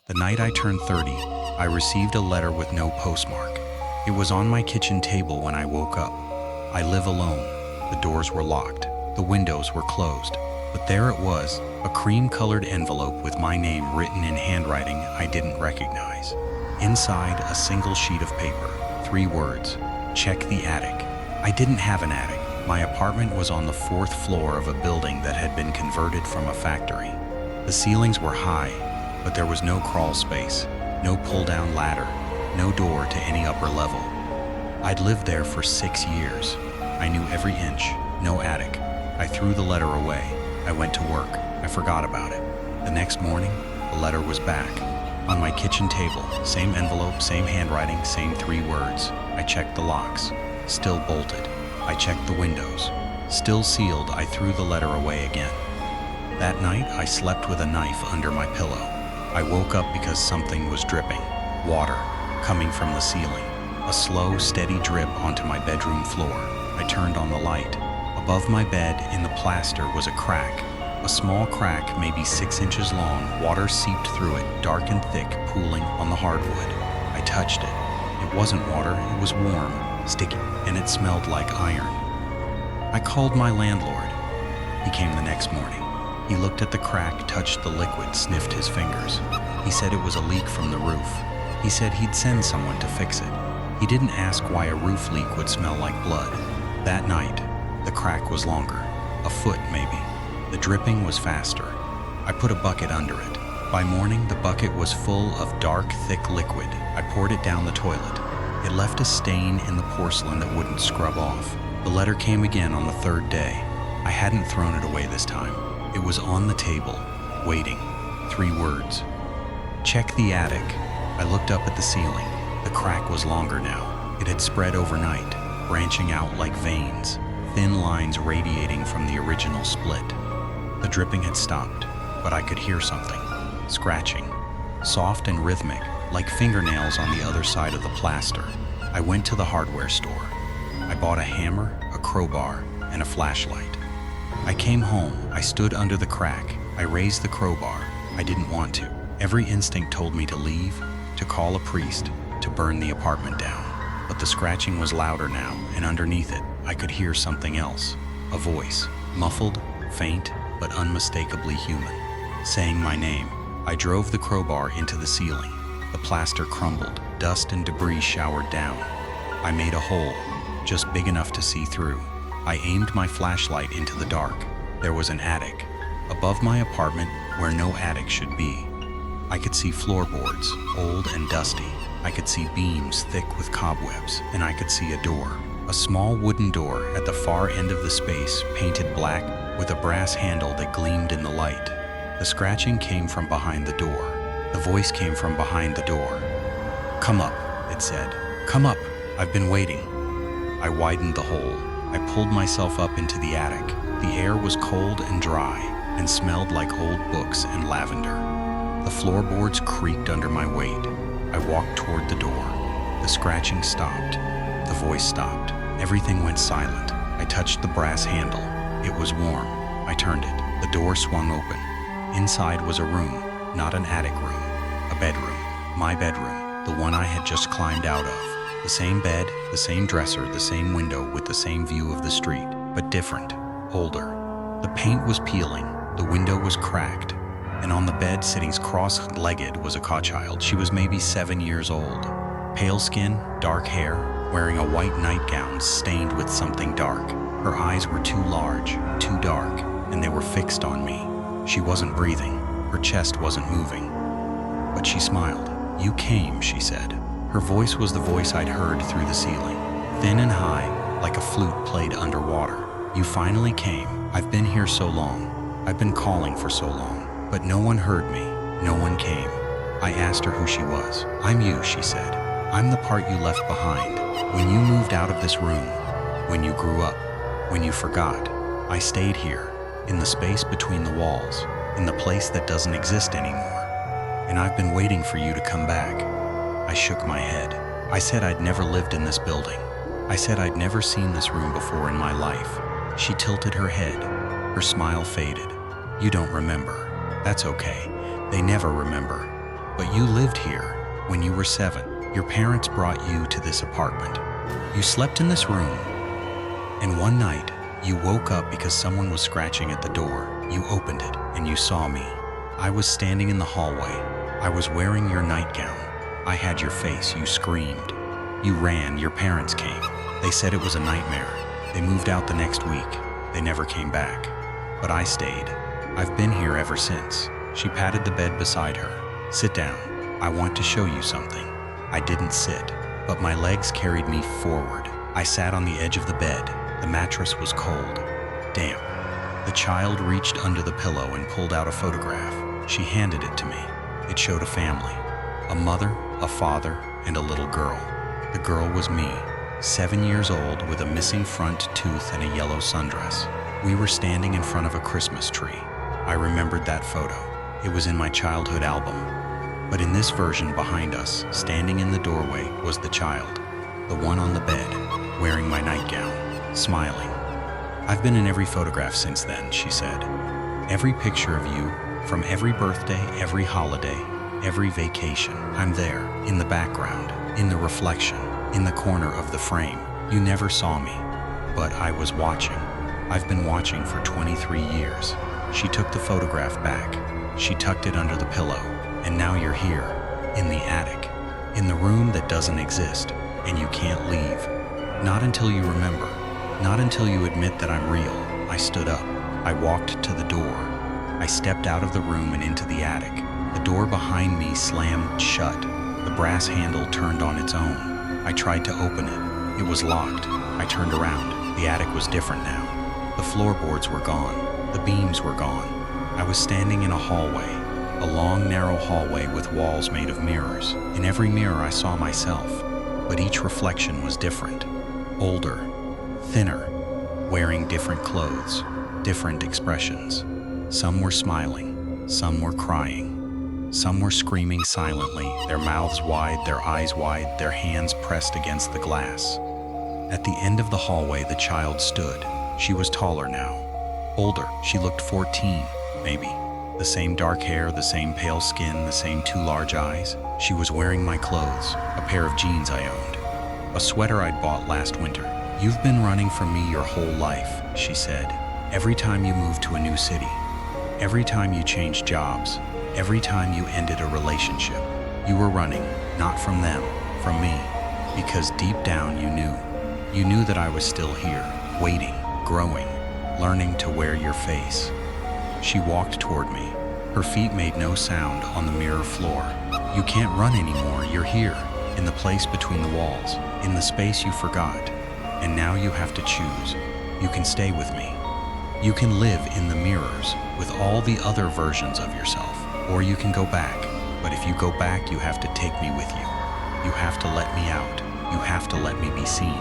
The night I turned 30, I received a letter with no postmark. It was on my kitchen table when I woke up. I live alone. The doors were locked. The windows were closed. But there it was, a cream-colored envelope with my name written in handwriting I didn't recognize. Inside, a single sheet of paper. 3 words: check the attic. I didn't have an attic. My apartment was on the 4th floor of a building that had been converted from a factory. The ceilings were high, but there was no crawl space, no pull-down ladder, no door to any upper level. I'd lived there for 6 years. I knew every inch, no attic. I threw the letter away. I went to work. I forgot about it. The next morning, the letter was back. On my kitchen table, same envelope, same handwriting, same 3 words. I checked the locks. Still bolted. I checked the windows. Still sealed. I threw the letter away again. That night, I slept with a knife under my pillow. I woke up because something was dripping. Water, coming from the ceiling. A slow, steady drip onto my bedroom floor. I turned on the light. Above my bed, in the plaster, was a crack. A small crack, maybe 6 inches long. Water seeped through it, dark and thick, pooling on the hardwood. I touched it. It wasn't water, it was warm, sticky, and it smelled like iron. I called my landlord. He came the next morning. He looked at the crack, touched the liquid, sniffed his fingers. He said it was a leak from the roof. He said he'd send someone to fix it. He didn't ask why a roof leak would smell like blood. That night, the crack was longer, a foot maybe. The dripping was faster. I put a bucket under it. By morning, the bucket was full of dark, thick liquid. I poured it down the toilet. It left a stain in the porcelain that wouldn't scrub off. The letter came again on the 3rd day. I hadn't thrown it away this time. It was on the table, waiting. 3 words. Check the attic. I looked up at the ceiling. The crack was longer now. It had spread overnight, branching out like veins, thin lines radiating from the original split. The dripping had stopped, but I could hear something. Scratching. Soft and rhythmic, like fingernails on the other side of the plaster. I went to the hardware store. I bought a hammer, a crowbar, and a flashlight. I came home. I stood under the crack. I raised the crowbar. I didn't want to. Every instinct told me to leave, to call a priest, to burn the apartment down. But the scratching was louder now, and underneath it, I could hear something else. A voice, muffled, faint, but unmistakably human, saying my name. I drove the crowbar into the ceiling. The plaster crumbled. Dust and debris showered down. I made a hole, just big enough to see through. I aimed my flashlight into the dark. There was an attic. Above my apartment, where no attic should be. I could see floorboards, old and dusty. I could see beams thick with cobwebs, and I could see a door. A small wooden door at the far end of the space, painted black, with a brass handle that gleamed in the light. The scratching came from behind the door. The voice came from behind the door. "Come up," it said. "Come up. I've been waiting." I widened the hole. I pulled myself up into the attic. The air was cold and dry, and smelled like old books and lavender. The floorboards creaked under my weight. I walked toward the door. The scratching stopped. The voice stopped. Everything went silent. I touched the brass handle. It was warm. I turned it. The door swung open. Inside was a room, not an attic room, a bedroom. My bedroom, the one I had just climbed out of. The same bed, the same dresser, the same window with the same view of the street, but different, older. The paint was peeling. The window was cracked. And on the bed, sitting cross-legged, was a godchild. She was maybe 7 years old. Pale skin, dark hair, wearing a white nightgown stained with something dark. Her eyes were too large, too dark, and they were fixed on me. She wasn't breathing. Her chest wasn't moving. But she smiled. "You came," she said. Her voice was the voice I'd heard through the ceiling, thin and high, like a flute played underwater. "You finally came. I've been here so long. I've been calling for so long. But no one heard me. No one came." I asked her who she was. "I'm you," she said. "I'm the part you left behind. When you moved out of this room, when you grew up, when you forgot, I stayed here, in the space between the walls, in the place that doesn't exist anymore. And I've been waiting for you to come back." I shook my head. I said I'd never lived in this building. I said I'd never seen this room before in my life. She tilted her head. Her smile faded. "You don't remember. That's okay. They never remember. But you lived here when you were 7. Your parents brought you to this apartment. You slept in this room, and one night, you woke up because someone was scratching at the door. You opened it, and you saw me. I was standing in the hallway. I was wearing your nightgown. I had your face. You screamed. You ran. Your parents came. They said it was a nightmare. They moved out the next week. They never came back. But I stayed. I've been here ever since. She patted the bed beside her. Sit down. I want to show you something. I didn't sit, but my legs carried me forward. I sat on the edge of the bed. The mattress was cold, damp. The child reached under the pillow and pulled out a photograph. She handed it to me. It showed a family, a mother, a father, and a little girl. The girl was me, 7 years old with a missing front tooth and a yellow sundress. We were standing in front of a Christmas tree. I remembered that photo. It was in my childhood album. But in this version behind us, standing in the doorway, was the child, the one on the bed, wearing my nightgown, smiling. I've been in every photograph since then, she said. Every picture of you, from every birthday, every holiday, every vacation. I'm there, in the background, in the reflection, in the corner of the frame. You never saw me, but I was watching. I've been watching for 23 years. She took the photograph back. She tucked it under the pillow. And now you're here, in the attic, in the room that doesn't exist, and you can't leave. Not until you remember. Not until you admit that I'm real. I stood up. I walked to the door. I stepped out of the room and into the attic. The door behind me slammed shut. The brass handle turned on its own. I tried to open it. It was locked. I turned around. The attic was different now. The floorboards were gone. The beams were gone. I was standing in a hallway, a long, narrow hallway with walls made of mirrors. In every mirror I saw myself, but each reflection was different. Older, thinner, wearing different clothes, different expressions. Some were smiling, some were crying, some were screaming silently, their mouths wide, their eyes wide, their hands pressed against the glass. At the end of the hallway, the child stood. She was taller now, older. She looked 14, maybe. The same dark hair, the same pale skin, the same 2 large eyes. She was wearing my clothes, a pair of jeans I owned, a sweater I'd bought last winter. You've been running from me your whole life, she said. Every time you moved to a new city, every time you changed jobs, every time you ended a relationship, you were running, not from them, from me, because deep down you knew that I was still here, waiting, growing, learning to wear your face. She walked toward me. Her feet made no sound on the mirror floor. You can't run anymore. You're here, in the place between the walls, in the space you forgot. And now you have to choose. You can stay with me. You can live in the mirrors with all the other versions of yourself, or you can go back. But if you go back, you have to take me with you. You have to let me out. You have to let me be seen.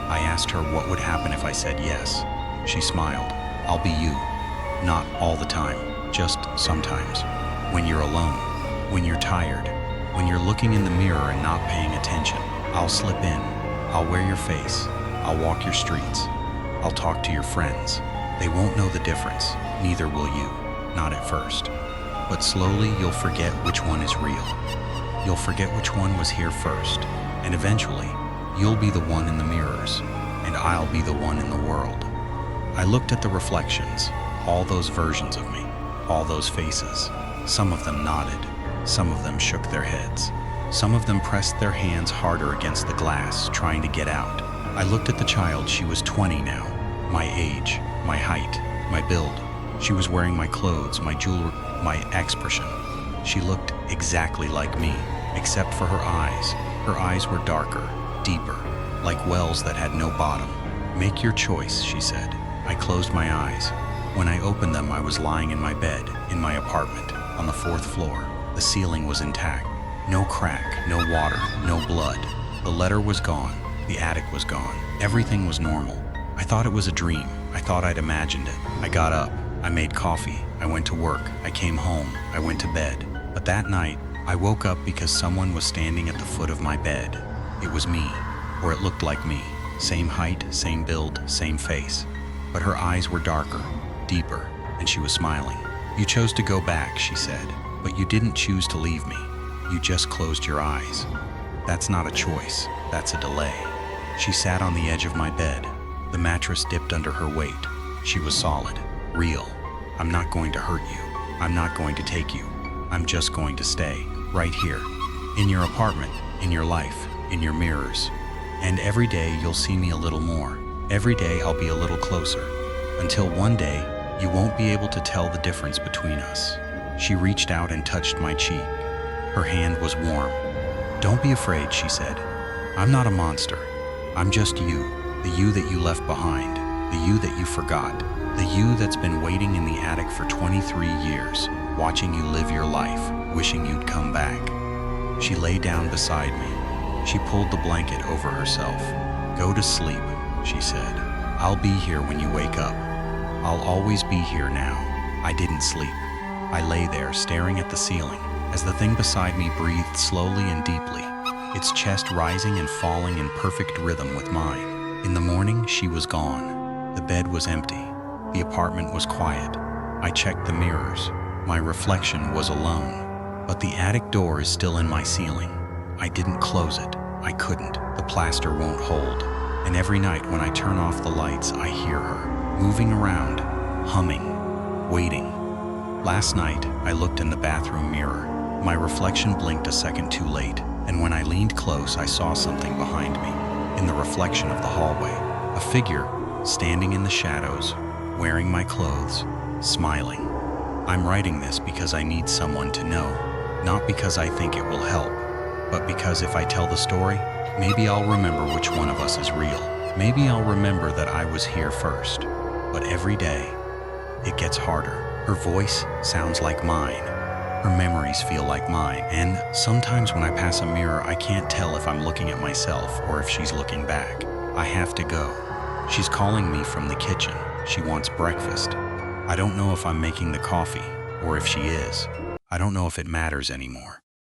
I asked her what would happen if I said yes. She smiled. I'll be you. Not all the time, just sometimes. When you're alone, when you're tired, when you're looking in the mirror and not paying attention, I'll slip in. I'll wear your face. I'll walk your streets. I'll talk to your friends. They won't know the difference, neither will you, not at first. But slowly you'll forget which one is real. You'll forget which one was here first, and eventually, you'll be the one in the mirrors, and I'll be the one in the world. I looked at the reflections, all those versions of me, all those faces. Some of them nodded, some of them shook their heads. Some of them pressed their hands harder against the glass, trying to get out. I looked at the child. She was 20 now, my age, my height, my build. She was wearing my clothes, my jewelry, my expression. She looked exactly like me, except for her eyes. Her eyes were darker, deeper, like wells that had no bottom. Make your choice, she said. I closed my eyes. When I opened them, I was lying in my bed, in my apartment, on the 4th floor. The ceiling was intact. No crack, no water, no blood. The letter was gone. The attic was gone. Everything was normal. I thought it was a dream. I thought I'd imagined it. I got up. I made coffee. I went to work. I came home. I went to bed. But that night, I woke up because someone was standing at the foot of my bed. It was me, or it looked like me. Same height, same build, same face. But her eyes were darker, deeper, and she was smiling. You chose to go back, she said, but you didn't choose to leave me. You just closed your eyes. That's not a choice, that's a delay. She sat on the edge of my bed. The mattress dipped under her weight. She was solid, real. I'm not going to hurt you. I'm not going to take you. I'm just going to stay, right here. In your apartment, in your life, in your mirrors. And every day you'll see me a little more. Every day I'll be a little closer. Until one day, you won't be able to tell the difference between us. She reached out and touched my cheek. Her hand was warm. Don't be afraid, she said. I'm not a monster. I'm just you, the you that you left behind, the you that you forgot, the you that's been waiting in the attic for 23 years, watching you live your life, wishing you'd come back. She lay down beside me. She pulled the blanket over herself. Go to sleep, she said. I'll be here when you wake up. I'll always be here now. I didn't sleep. I lay there staring at the ceiling as the thing beside me breathed slowly and deeply, its chest rising and falling in perfect rhythm with mine. In the morning, she was gone. The bed was empty. The apartment was quiet. I checked the mirrors. My reflection was alone. But the attic door is still in my ceiling. I didn't close it. I couldn't. The plaster won't hold. And every night when I turn off the lights, I hear her, moving around, humming, waiting. Last night, I looked in the bathroom mirror. My reflection blinked a second too late, and when I leaned close, I saw something behind me, in the reflection of the hallway. A figure, standing in the shadows, wearing my clothes, smiling. I'm writing this because I need someone to know, not because I think it will help, but because if I tell the story, maybe I'll remember which one of us is real. Maybe I'll remember that I was here first. But every day, it gets harder. Her voice sounds like mine. Her memories feel like mine. And sometimes when I pass a mirror, I can't tell if I'm looking at myself or if she's looking back. I have to go. She's calling me from the kitchen. She wants breakfast. I don't know if I'm making the coffee or if she is. I don't know if it matters anymore.